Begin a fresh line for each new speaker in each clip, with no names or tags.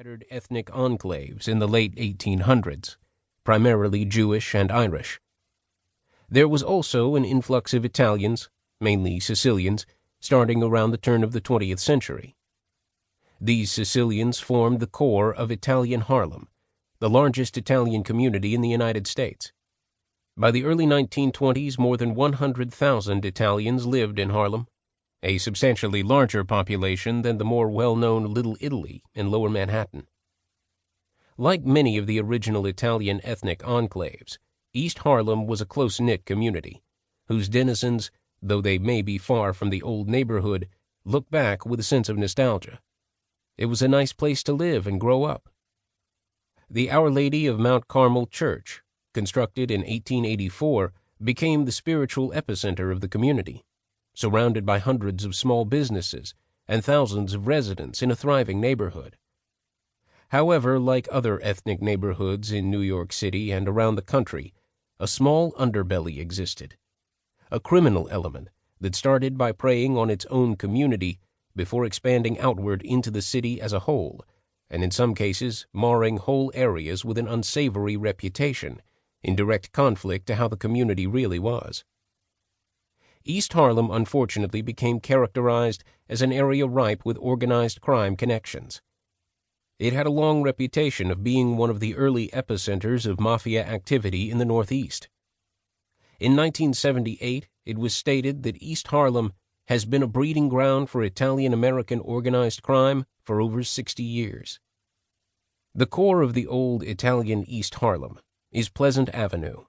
scattered ethnic enclaves in the late 1800s, primarily Jewish and Irish. There was also an influx of Italians, mainly Sicilians, starting around the turn of the 20th century. These Sicilians formed the core of Italian Harlem, the largest Italian community in the United States. By the early 1920s, more than 100,000 Italians lived in Harlem, a substantially larger population than the more well-known Little Italy in Lower Manhattan. Like many of the original Italian ethnic enclaves, East Harlem was a close-knit community, whose denizens, though they may be far from the old neighborhood, look back with a sense of nostalgia. It was a nice place to live and grow up. The Our Lady of Mount Carmel Church, constructed in 1884, became the spiritual epicenter of the community, surrounded by hundreds of small businesses and thousands of residents in a thriving neighborhood. However, like other ethnic neighborhoods in New York City and around the country, a small underbelly existed, a criminal element that started by preying on its own community before expanding outward into the city as a whole, and in some cases marring whole areas with an unsavory reputation, in direct conflict to how the community really was. East Harlem unfortunately became characterized as an area ripe with organized crime connections. It had a long reputation of being one of the early epicenters of Mafia activity in the Northeast. In 1978, it was stated that East Harlem has been a breeding ground for Italian-American organized crime for over 60 years. The core of the old Italian East Harlem is Pleasant Avenue,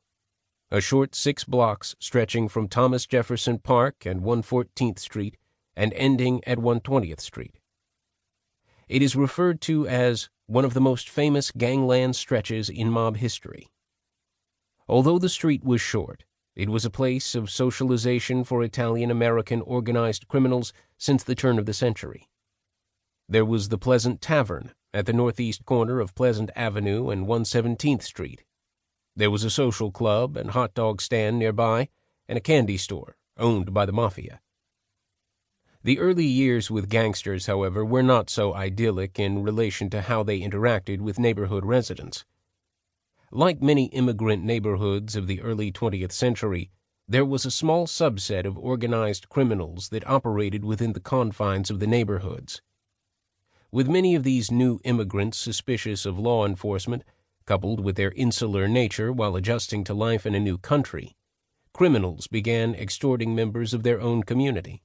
a short 6 blocks stretching from Thomas Jefferson Park and 114th Street and ending at 120th Street. It is referred to as one of the most famous gangland stretches in mob history. Although the street was short, it was a place of socialization for Italian-American organized criminals since the turn of the century. There was the Pleasant Tavern at the northeast corner of Pleasant Avenue and 117th Street. There was a social club and hot dog stand nearby, and a candy store owned by the Mafia. The early years with gangsters, however, were not so idyllic in relation to how they interacted with neighborhood residents. Like many immigrant neighborhoods of the early 20th century, there was a small subset of organized criminals that operated within the confines of the neighborhoods. With many of these new immigrants suspicious of law enforcement, coupled with their insular nature while adjusting to life in a new country, criminals began extorting members of their own community.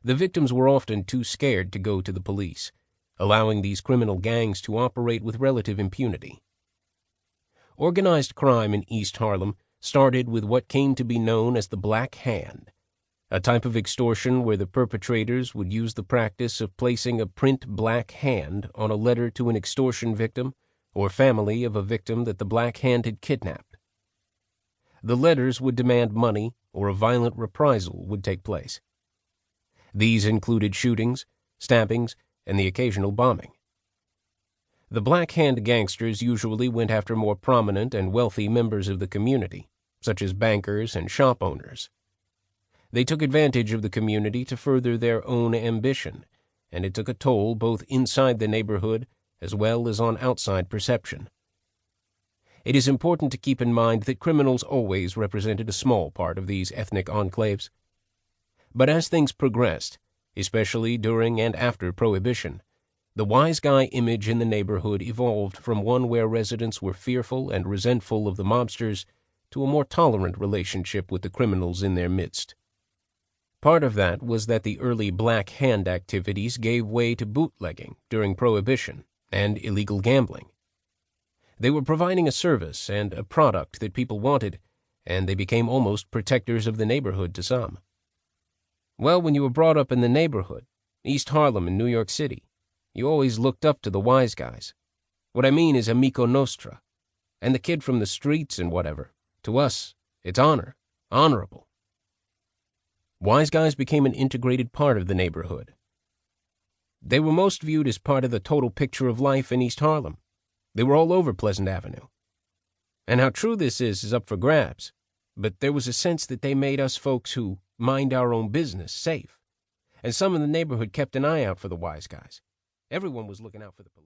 The victims were often too scared to go to the police, allowing these criminal gangs to operate with relative impunity. Organized crime in East Harlem started with what came to be known as the Black Hand, a type of extortion where the perpetrators would use the practice of placing a print black hand on a letter to an extortion victim or family of a victim that the Black Hand had kidnapped. The letters would demand money or a violent reprisal would take place. These included shootings, stabbings, and the occasional bombing. The Black Hand gangsters usually went after more prominent and wealthy members of the community, such as bankers and shop owners. They took advantage of the community to further their own ambition, and it took a toll both inside the neighborhood as well as on outside perception. It is important to keep in mind that criminals always represented a small part of these ethnic enclaves. But as things progressed, especially during and after Prohibition, the wise guy image in the neighborhood evolved from one where residents were fearful and resentful of the mobsters to a more tolerant relationship with the criminals in their midst. Part of that was that the early Black Hand activities gave way to bootlegging during Prohibition and illegal gambling. They were providing a service and a product that people wanted, and they became almost protectors of the neighborhood to some. Well, when you were brought up in the neighborhood, East Harlem in New York City, you always looked up to the wise guys. What I mean is amico nostra, and the kid from the streets and whatever. To us, it's honor, honorable. Wise guys became an integrated part of the neighborhood. They were most viewed as part of the total picture of life in East Harlem. They were all over Pleasant Avenue. And how true this is up for grabs, but there was a sense that they made us folks who mind our own business safe. And some in the neighborhood kept an eye out for the wise guys. Everyone was looking out for the police.